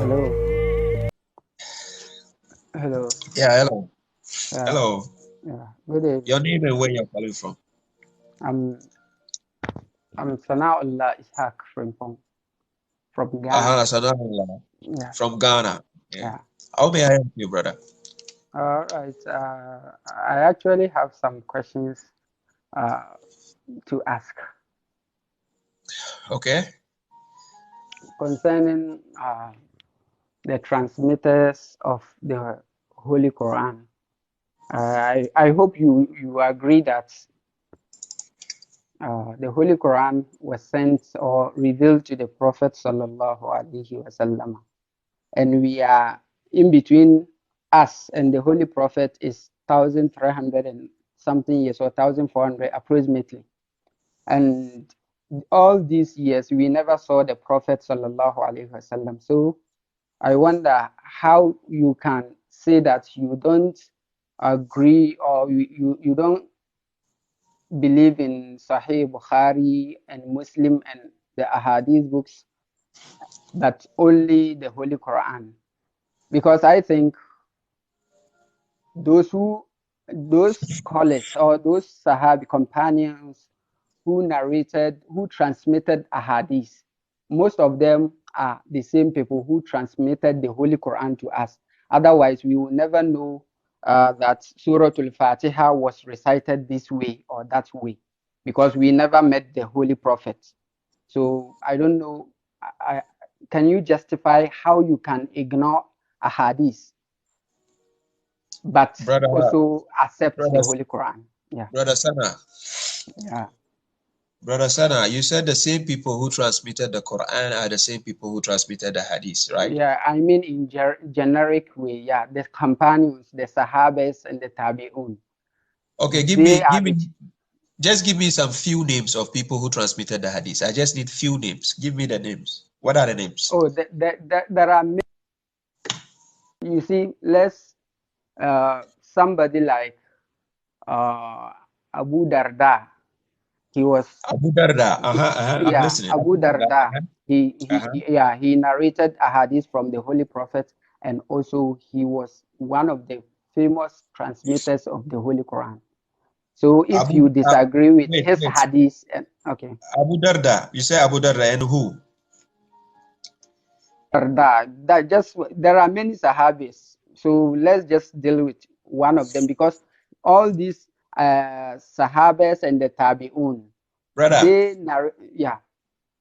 Hello. Hello. Yeah, hello. Yeah. Hello. Yeah. Good Your evening. name and where you're calling from? I'm I'm Sanaullah Ishaq from Ghana. Sanaullah Yeah. from Ghana. Yeah. Yeah. How may I help you, brother? All right. I actually have some questions uh, to ask Okay. concerning the transmitters of the Holy Quran. I hope you agree that the Holy Quran was sent or revealed to the Prophet sallallahu alaihi wasallam, and we are in between us and the Holy Prophet is 1,300 and something years, or 1,400 approximately. And all these years we never saw the Prophet sallallahu alaihi wasallam. So I wonder how you can say that you don't agree, or you don't believe in Sahih Bukhari and Muslim and the Ahadith books, but only the Holy Quran. Because I think those scholars or those Sahabi companions who transmitted Ahadith, most of them are the same people who transmitted the Holy Quran to us. Otherwise, we will never know that Surah Al-Fatiha was recited this way or that way, because we never met the Holy Prophet. So I don't know. I, can you justify how you can ignore Ahadith but Brother, also accept the brother, Holy Quran? Yeah, brother Sana. yeah. Brother Sana, you said the same people who transmitted the Quran are the same people who transmitted the Hadith, right? Yeah, I mean in generic way, yeah, the companions, the Sahabas and the Tabi'un, Okay, they are just give me some few names of people who transmitted the Hadith. I just need few names. Give me the names. What are the names? there are many. You see, let's somebody like uh, Abu Darda. He was, Abu Darda. I'm yeah, listening. Abu Abu Darda. Darda. Uh-huh. He narrated a hadith from the Holy Prophet, and also he was one of the famous transmitters of the Holy Quran. So if Abu, you disagree with wait, his wait. hadith, okay, Abu Darda. You say Abu Darda and who? that just there are many Sahabis. So let's just deal with one of them, because all these Sahabas and the Tabi'un, Brother, yeah,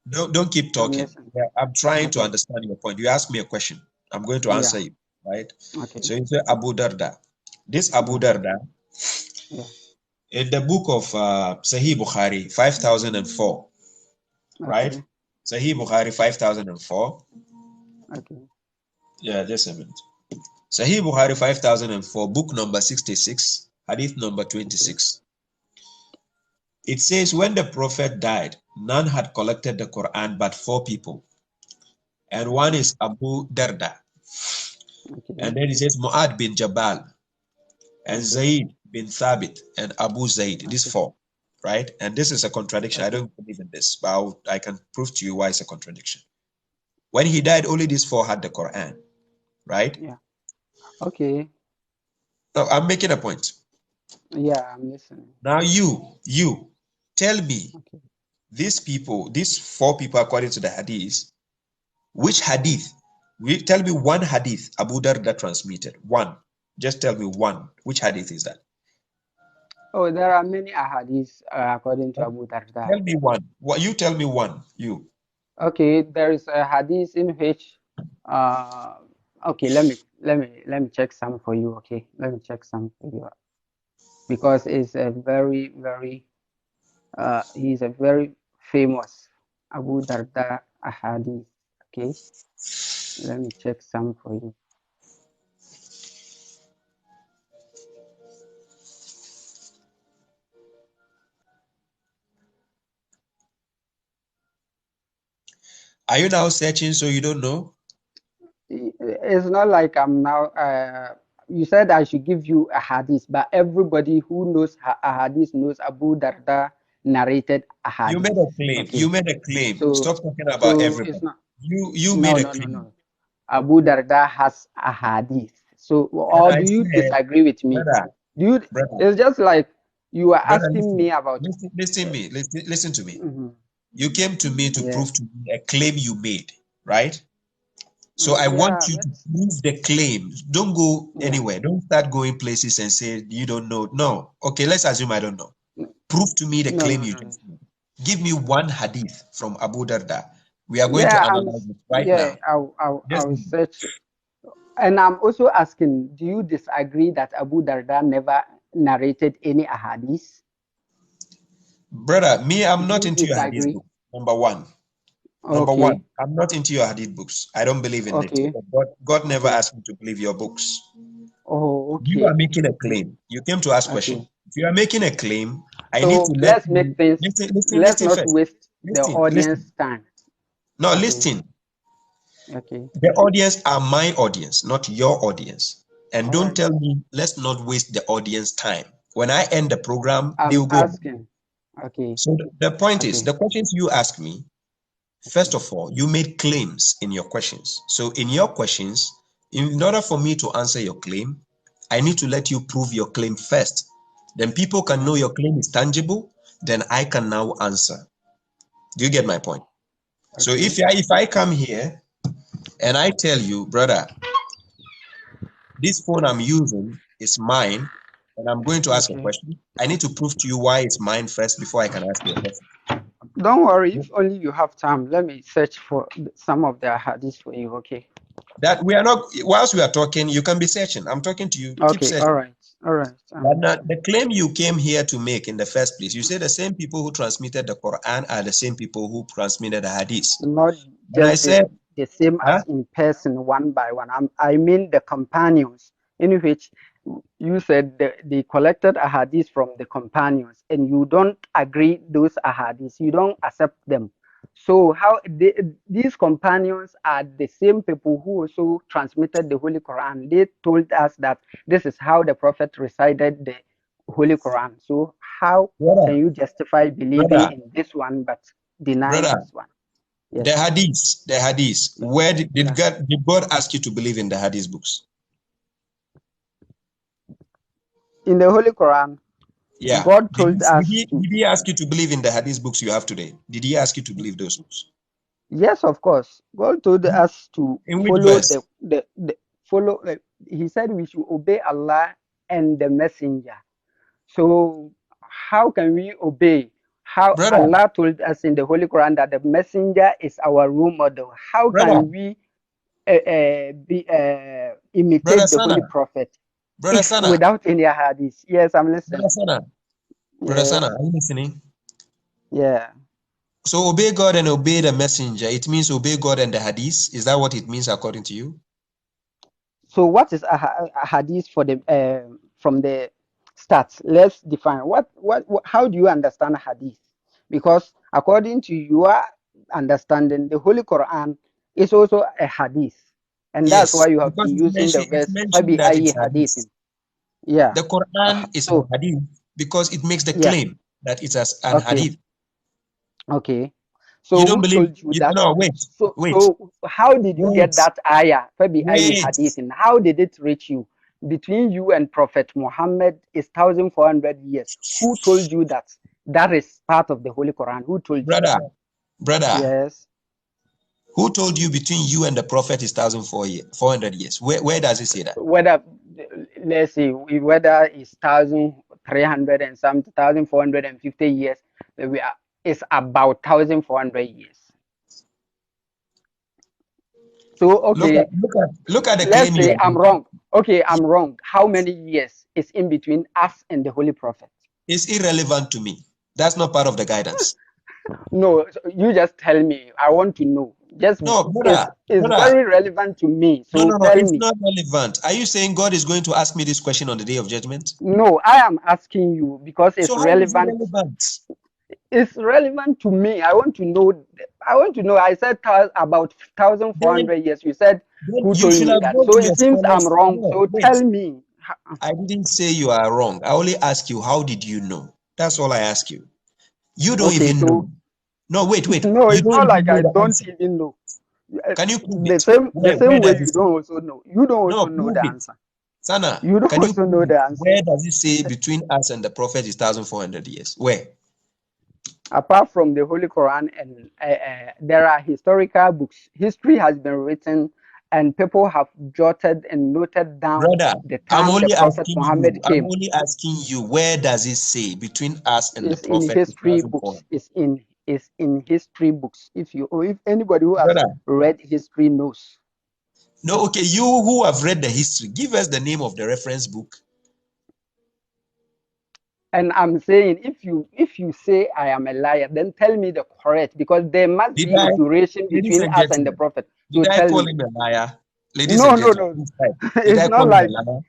don't keep I'm talking. listening. Yeah, I'm trying to Okay, understand your point. You ask me a question. I'm going to yeah, answer you, right? okay, So you say Abu Darda. This Abu yeah, Darda, yeah, in the book of Sahih Bukhari, 5004, right? okay, Sahih Bukhari, 5004. okay, Yeah, just a minute. Sahih Bukhari 5004, book number 66, hadith number okay, 26. It says, when the Prophet died, none had collected the Quran but four people. And one okay, is Abu Darda. okay, And then it says Mu'ad bin Jabal and okay, Zaid bin Thabit and Abu Zaid. These okay, four, right? And this is a contradiction. I okay, don't believe in this, but I can prove to you why it's a contradiction. When he died, only these four had the Quran, right? yeah, okay, So I'm making a point. yeah, I'm listening. Now you, tell me, Okay, these people, these four people, according to the hadith, which hadith? Tell me one hadith Abu Darda transmitted. One. Just tell me one. Which hadith is that? oh, there are many ahadiths according to Abu Darda. Tell me one. What you tell me one. You. Okay, there is a hadith in which, uh, okay, let me check some for you. Okay, let me check some for you, because it's a very he's a very famous Abu Darda ahadith. Okay, let me check some for you. Are you now searching so you don't know? It's not like I'm now. You said I should give you a hadith, but everybody who knows a hadith knows Abu Darda narrated a You made hadith. a claim. Okay, You made a claim. so Stop talking about so it's everybody. not. You No, made a no, no, claim. no. Abu Darda has a hadith. So, And or I do you said, disagree with me? brother, Do you? brother, It's just like you are brother, asking listen, me about. listen to me. Mhm. You came to me to Yeah, prove to me a claim you made, right? So I want yeah, you to prove the claim. Don't go yeah. anywhere. Don't start going places and say you don't know. No. Okay, let's assume I don't know. Prove to me the No, claim no, you no. just made. Give me one hadith from Abu Darda. We are going to Yeah, analyze it right yeah. now. Just I'll search. And I'm also asking, do you disagree that Abu Darda never narrated any ahadith? brother, me, I'm Do not you into your hadith disagree? book. Number one. Number Okay, one, I'm not into your hadith books. I don't believe in it. okay, God never okay. asked me to believe your books. Oh, You are okay, making a okay, claim. You came to ask question. okay. If you are making a claim, I need to So let let's make you things, let's listen not first. waste the Listen. audience time. No, Okay, listen. okay. The audience are my audience, not your audience. And All don't right. tell me, let's not waste the audience time. When I end the program, they I'm will go on. asking. Okay, So the point is, okay, the questions you ask me, first okay. of all, you made claims in your questions. So in your questions, in order for me to answer your claim, I need to let you prove your claim first. Then people can know Yeah. your claim is tangible. Then I can now answer. Do you get my point? So Okay, if I come here and I tell you, brother, this phone I'm using is mine, and I'm going to ask a okay. question, I need to prove to you why it's mine first before I can ask you a question. Don't worry. If only you have time, let me search for some of the hadiths for you. Okay. That we are not, whilst we are talking, you can be searching. I'm talking to you, keep Okay. All searching. right. All right. But I'm now, listening. the claim you came here to make in the first place, you say the same people who transmitted the Quran are the same people who transmitted the Hadith. Not And I just said, the same huh? as in person, one by one. I mean the companions, in which you said they collected ahadith from the companions, and you don't agree those ahadiths. You don't accept them. So how these companions are the same people who also transmitted the Holy Quran. They told us that this is how the Prophet recited the Holy Quran. So how brother, can you justify believing brother, in this one but deny brother, this one? Yes. the Hadith, where Yeah. did God ask you to believe in the Hadith books? In the Holy Quran, Yeah. God Did told us to, he ask you to believe in the Hadith books you have today? Did he ask you to believe those books? yes, of course, God told us to In which follow verse? the follow. He said we should obey Allah and the Messenger. So how can we obey? How Brother, Allah told us in the Holy Quran that the Messenger is our role model. How brother, can we brother imitate the Holy Sana, Prophet brother if Sana, without any hadith? Yes, I'm brother listening. Sana, brother Sana, Yes. are you listening? Yeah. So obey God and obey the messenger. It means obey God and the hadith. Is that what it means according to you? So what is a hadith for the from the start? Let's define what how do you understand hadith? Because according to your understanding, the Holy Quran is also a hadith, and that's why Yes, you have because been using the it's verse mentioned "Fabi that ayi it's hadithin." hadith. Yeah. The Quran is a So hadith because it makes the yeah. claim that it's as an Okay. hadith. Okay. You So don't who believe told you you that? no wait, So how did you wait, get that ayah? Fabi ayi wait. hadithin. How did it reach you? Between you and Prophet Muhammad is 1,400 years. Who told you that? That is part of the Holy Quran. Who told you? Brother, Yes. who told you between you and the prophet is 1,400 years? Where does it say that? Whether let's see whether it's 1,300 and some 1,450 years, we are, it's about 1,400 years. So okay, Look at the let's claim you say are I'm making. wrong. Okay, I'm wrong. How many years is in between us and the Holy Prophet? It's irrelevant to me. That's not part of the guidance. No, you just tell me. I want to know. Just No, it's brother. very relevant to me. So No. tell It's me. not relevant. Are you saying God is going to ask me this question on the day of judgment? No, I am asking you because So it's how is it relevant. relevant? It's relevant to me. I want to know. I want to know. I said about thousand four Then, hundred years. You said then who you told should me have that? gone So to it your seems I'm scholars. wrong. No, So wait. tell me. I didn't say you are wrong. I only ask you, how did you know? That's all I ask you. You don't Okay, even know. so No, wait. no, You it's don't not even like know I the don't answer. even know. Can you prove The it? same Where way does it you say? don't also know. You don't No, also know prove the it. answer. Sana, You don't can you also prove know it? the answer. Where does it say between us and the prophet is 1,400 years? Where? Apart from the Holy Quran, and there are historical books. History has been written, and people have jotted and noted down Brother, the I'm time the only Prophet asking you. Muhammad I'm came. only asking you. Where does it say between us and the It's in prophet is history books. 1,400? It's in history books. If anybody who has Brother, read history knows. no, okay. You who have read the history, give us the name of the reference book. And I'm saying, if you say I am a liar, then tell me the correct, because there must Did be a I, duration ladies between and us and the gentlemen, Prophet. did So I tell call me. him a liar? Ladies No, and no, gentlemen, no. this time, did It's I not call him a like, liar?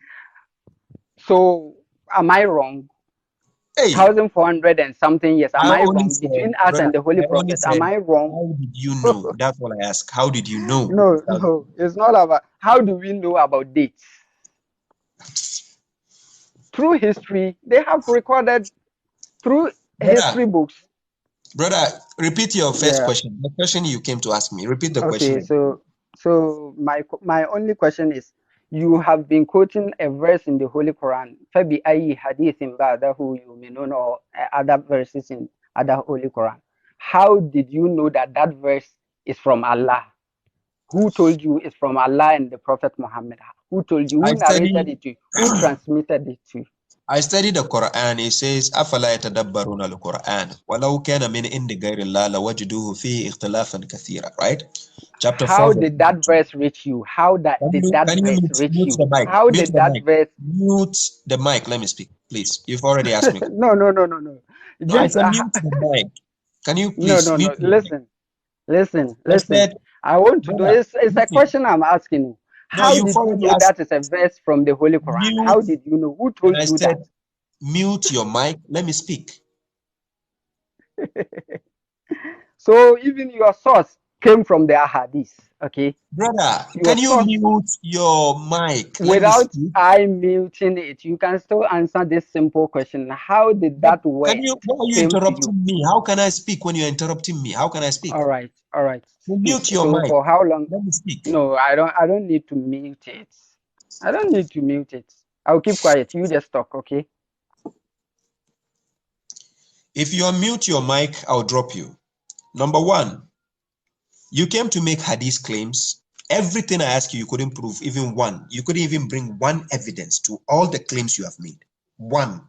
so am I wrong? Hey, 1400 and something years. I Am I only wrong? said, Between us brother, and the Holy I only Prophet, am said, I wrong? how did you know? That's what I ask. How did you know? No, no. It's not about how do we know about dates? Through history, they have recorded through Brother, history books. brother, repeat your first Yeah. question. The question you came to ask me. Repeat the question Okay. again. So my only question is, you have been quoting a verse in the Holy Quran, فَبِأَيِّ حَدِيثٍ بَعْدَهُ يُؤْمِنُونَ, or other verses in other Holy Quran. How did you know that that verse is from Allah? Who told you it's from Allah and the Prophet Muhammad? Who told you? I Who narrated study it to you? Who transmitted it to you? I study the Quran. It says, أَفَلَا يَتَدَبَّرُونَ الْقُرْآنَ وَلَوْ كَانَ مِنْ عِنْدِ غَيْرِ اللَّهِ لَوَجِدُوهُ فِيهِ اخْتِلَافًا كَثِيرًا. Right? Chapter 4, How verse did that 52. verse reach you? How did that Can you verse mute, reach mute you? the mic? How Mute did the that mic. verse? Mute the mic. Let me speak, please. You've already asked me. No, no, no, no, no. No, I Just said mute the mic. Can you no, please no, mute no. the mic? I Listen. said, I want to know. brother, It's a listen. question I'm asking you. No, How you've did you already know asked. that is a verse from the Holy Quran? How Mute. did you know? Who And told I you that? said, mute your mic. Let me speak. So even your source came from the Ahadith. Okay, Brother, your can you source. mute your mic? Let me Without speak. I muting it, you can still answer this simple question. How did But that can word you, why are you came to you? interrupting me? How can I speak when you're interrupting me? How can I speak? All right, all right. So Speak. mute your So mic. for how long? Let me speak. No, I don't need to mute it. I don't need to mute it. I'll keep quiet. You just talk, okay? If you unmute your mic, I'll drop you. Number one, you came to make hadith claims. Everything I asked you, you couldn't prove even one. You couldn't even bring one evidence to all the claims you have made. One.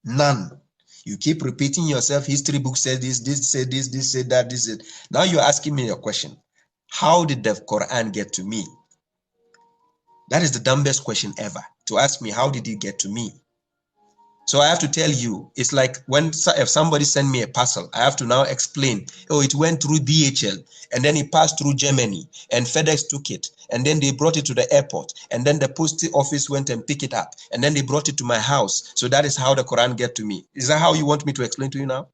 None. You keep repeating yourself. History book says this said this said that, this said. Now you're asking me a question. How did the Quran get to me? That is the dumbest question ever. To ask me, how did it get to me? So I have to tell you, it's like when if somebody send me a parcel, I have to now explain, oh, it went through DHL and then it passed through Germany and FedEx took it and then they brought it to the airport and then the post office went and picked it up and then they brought it to my house. So that is how the Quran get to me. Is that how you want me to explain to you now?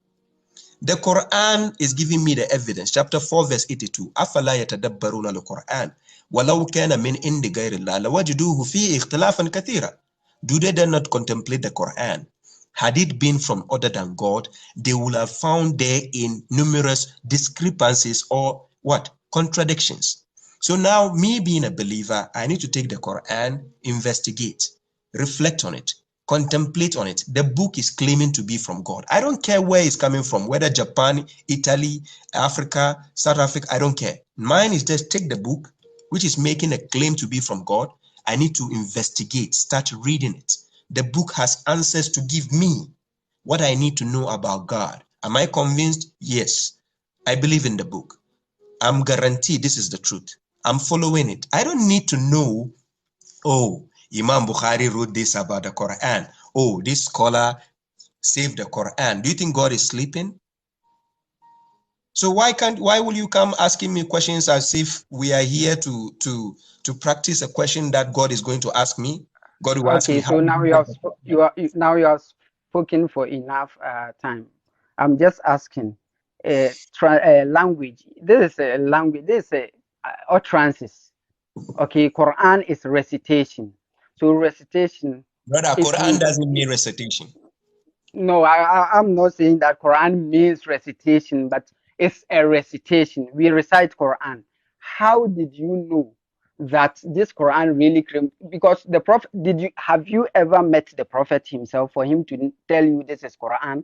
The Quran is giving me the evidence. Chapter 4, verse 82. أَفَلَا يَتَدَبَّرُونَ الْقُرْآنَ وَلَوْ كَانَ مِنْ عِنْدِ غَيْرِ اللَّهِ لَوَجِدُوهُ فِيهِ اخْتِلَافًا كَثِيرًا. Do they then not contemplate the Quran? Had it been from other than God, they would have found there in numerous discrepancies or what? Contradictions. So now, me being a believer, I need to take the Quran, investigate, reflect on it, contemplate on it. The book is claiming to be from God. I don't care where it's coming from, whether Japan, Italy, Africa, South Africa, I don't care. Mine is just take the book, which is making a claim to be from God. I need to investigate, start reading it. The book has answers to give me what I need to know about God. Am I convinced? Yes. I believe in the book. I'm guaranteed this is the truth. I'm following it. I don't need to know, oh, Imam Bukhari wrote this about the Quran. Oh, this scholar saved the Quran. Do you think God is sleeping? So why will you come asking me questions as if we are here to practice a question that God is going to ask me? God will ask me, Okay, how so did now you get the Quran? now you have spoken for enough time. I'm just asking, language. This is a language. This is a utterances. Okay, Quran is recitation. So recitation, Brother, if Quran you doesn't mean recitation. no, I'm not saying that Quran means recitation, but it's a recitation. We recite Quran. how did you know that this Quran really came? Because the Prophet, have you ever met the Prophet himself for him to tell you this is Quran?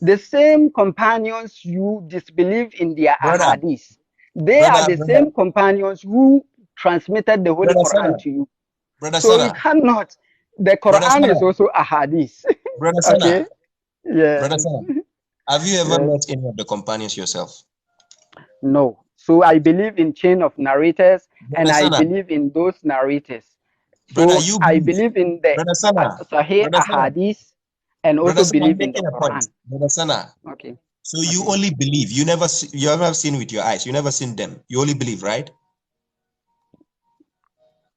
The same companions you disbelieve in their Brother, ahadith, they are brother, the brother, same companions who transmitted the Holy brother Quran Sana, to you. brother So it Sana, cannot. The brother Quran Sana, is also ahadith. brother Okay. Sana, brother Yes. Sana. Have you ever Yes. met any of the companions yourself? No. So I believe in chain of narrators, and Brother I Sana, believe in those narrators. brother, So you I believe. believe in the Brother Sana, Sahih brother Sana, ahadith, and brother also Sana, I'm believe in the making a point. Quran. Brother Sana, Okay. so you Okay. only believe. You never, you never seen with your eyes. You never seen them. You only believe, right?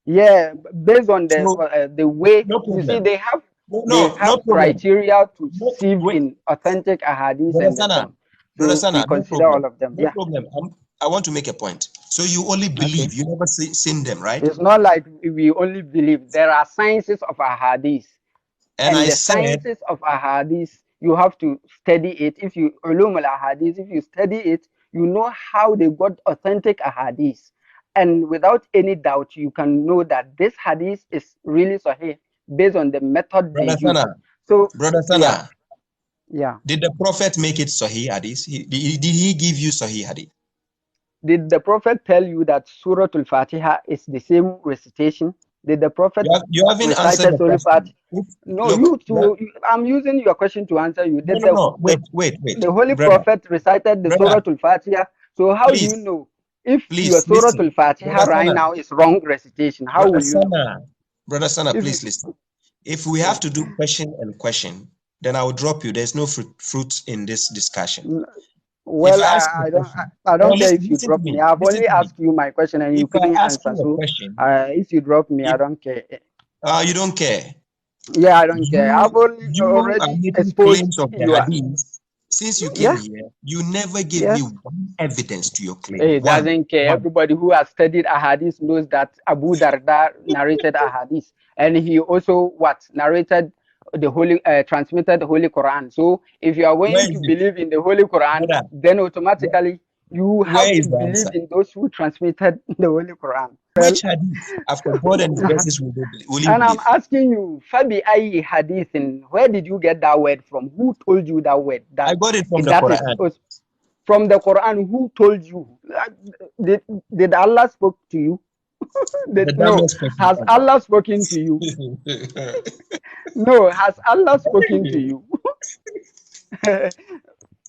Yeah, based on So the way, no you see, problem. they No have problem. criteria to No, sieve wait, in authentic ahadith brother and the Sana, so. So we no consider all problem. of them. No Yeah. problem. I want to make a point. So you only Okay. believe. You never seen them, right? It's not like we only believe. There are sciences of ahadith, And and I the said, sciences of ahadith, you have to study it. If you ulum al ahadith, if you study it, you know how they got authentic ahadith, and without any doubt, you can know that this hadith is really sahih based on the method they brother use. Sana, So brother yeah, Sana, yeah. did the prophet make it Sahih Hadith? Did he give you Sahih Hadith? Did the prophet tell you that Surah Al-Fatiha is the same recitation? Did the prophet You haven't answered recited the Surah question. Fatiha? No, Look, you too. I'm using your question to answer you. Did wait, the Holy brother, Prophet recited the brother, Surah Al-Fatiha? So how do you please, know if your please Surah listen, Al-Fatiha brother right Sana, now is wrong recitation? How brother will you know? Sana, brother Sana, If you, please listen. If we have yeah. to do question and question, then I will drop you. There's no fruit in this discussion. If Well, I ask you a question, I no, don't care if you listen to drop me. me, I've listen only to me. asked you my question and you If I couldn't ask answer. you a So question, if you drop me, I if don't care. you don't care, Yeah, I don't care. I've you are already making exposed claims of the you. hadith. Since you came Yeah, here, you never gave me yes. one evidence to your claim. It doesn't care. One. Everybody who has studied ahadith knows that Abu Darda narrated ahadith, and he also narrated the transmitted the Holy Quran. So if you are Where going to is it, believe in the Holy Quran, brother? then wh- automatically you have Where to is the answer? believe in those who transmitted the Holy Quran. Well, Which hadith after God and His verses will you and I'm believe? asking you, Fabi ayi hadithin, where did you get that word from? Who told you that word? I got it from the That is Quran. from the Quran. Who told you? Did, did Allah spoke to you? The No. dumbest question Has ever. Allah spoken to you? No. Has Allah spoken to you?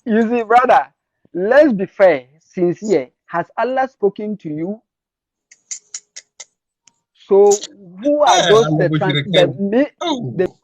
You see, brother, let's be fair, sincere. Has Allah spoken to you? So who are Eh, those Allah the mushrikin. Oh.